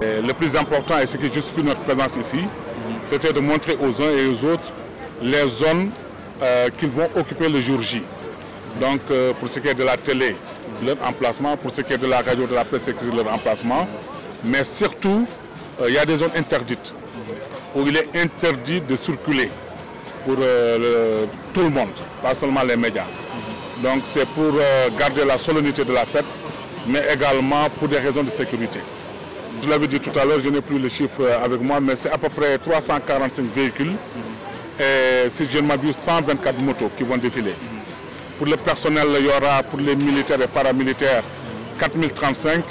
Et le plus important et ce qui justifie notre présence ici, c'était de montrer aux uns et aux autres les zones qu'ils vont occuper le jour J. Donc pour ce qui est de la télé, leur emplacement, pour ce qui est de la radio, de la presse écrite, leur emplacement. Mais surtout, il y a des zones interdites où il est interdit de circuler pour tout le monde, pas seulement les médias. Donc c'est pour garder la solennité de la fête, mais également pour des raisons de sécurité. Je l'avais dit tout à l'heure, je n'ai plus le chiffre avec moi, mais c'est à peu près 345 véhicules et si je ne m'abuse 124 motos qui vont défiler. Pour le personnel, il y aura pour les militaires et paramilitaires 4035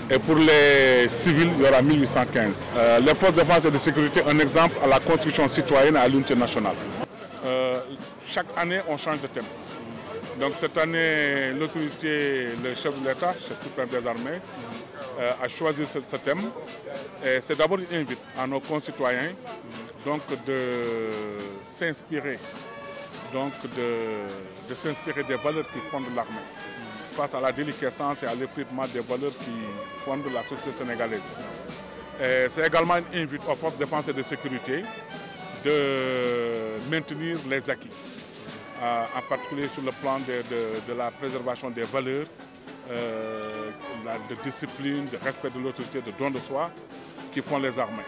et pour les civils, il y aura 1815. Les forces de défense et de sécurité, un exemple à la construction citoyenne et à l'unité nationale. Chaque année, on change de thème. Donc cette année, l'autorité, le chef de l'État, chef suprême des armées, a choisi ce thème. C'est d'abord une invite à nos concitoyens donc de s'inspirer, de s'inspirer des valeurs qui fondent l'armée, face à la déliquescence et à l'effritement des valeurs qui fondent la société sénégalaise. C'est également une invite aux forces de défense et de sécurité de maintenir les acquis, en particulier sur le plan de la préservation des valeurs, de discipline, de respect de l'autorité, de don de soi qui font les armées.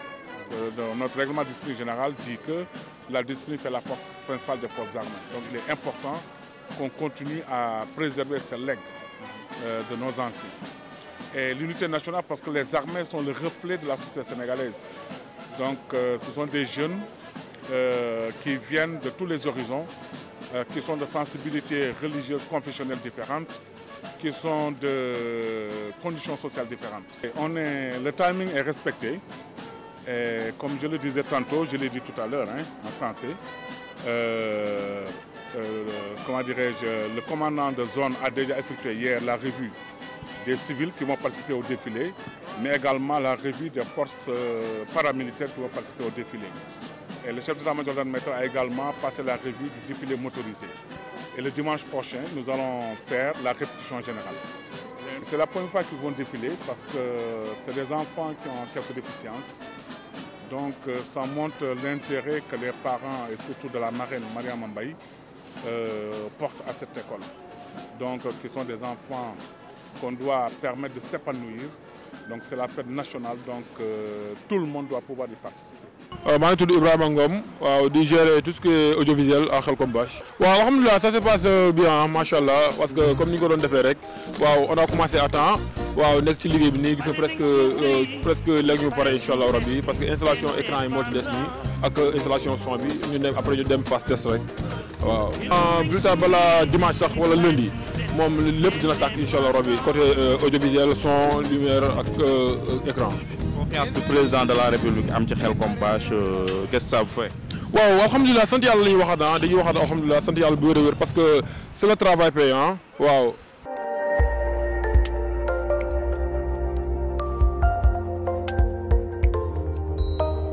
Notre règlement de discipline général dit que la discipline fait la force principale des forces armées. Donc il est important qu'on continue à préserver ces legs de nos anciens. Et l'unité nationale parce que les armées sont le reflet de la société sénégalaise. Donc ce sont des jeunes qui viennent de tous les horizons, qui sont de sensibilités religieuses, confessionnelles différentes, qui sont de conditions sociales différentes. Le timing est respecté. Et comme je le disais tantôt, je l'ai dit tout à l'heure en français, comment dirais-je, le commandant de zone a déjà effectué hier la revue des civils qui vont participer au défilé, mais également la revue des forces paramilitaires qui vont participer au défilé. Et le chef d'état-major d'armée a également passé la revue du défilé motorisé. Et le dimanche prochain, nous allons faire la répétition générale. C'est la première fois qu'ils vont défiler parce que c'est des enfants qui ont quelques déficiences. Donc ça montre l'intérêt que les parents et surtout de la marraine Mariam Mbaye portent à cette école. Donc qui sont des enfants qu'on doit permettre de s'épanouir. Donc c'est la fête nationale, donc tout le monde doit pouvoir y participer. Je suis Ibrahima Ngom, je gère tout ce qui est audiovisuel à Khelcom Bache. Alhamdulillah, ça se passe bien, machallah, parce que comme nous l'avons fait, on a commencé à temps. Waaw nekk ci liggéey bi nii gis presque léegi ñu pare incha allah rabbi parce que installation écran yi moo ci des nii ak installation son bi ñu ne après ñu dem phase test rek waaw. Bulletin bala dimanche sax wala lundi moom lépp dina tàkk incha allah rabbi côté audiovisuel son lumière ak écran. Confiance du président de la République am ci Khelcom Bache qu'est-ce que ça vous fait? waaw alhamdulilah sant yàlla la ñuy waxaat dañuy waxaat alhamdulilah sant yàlla bu wér a wér parce que c'est le travail payant waaw.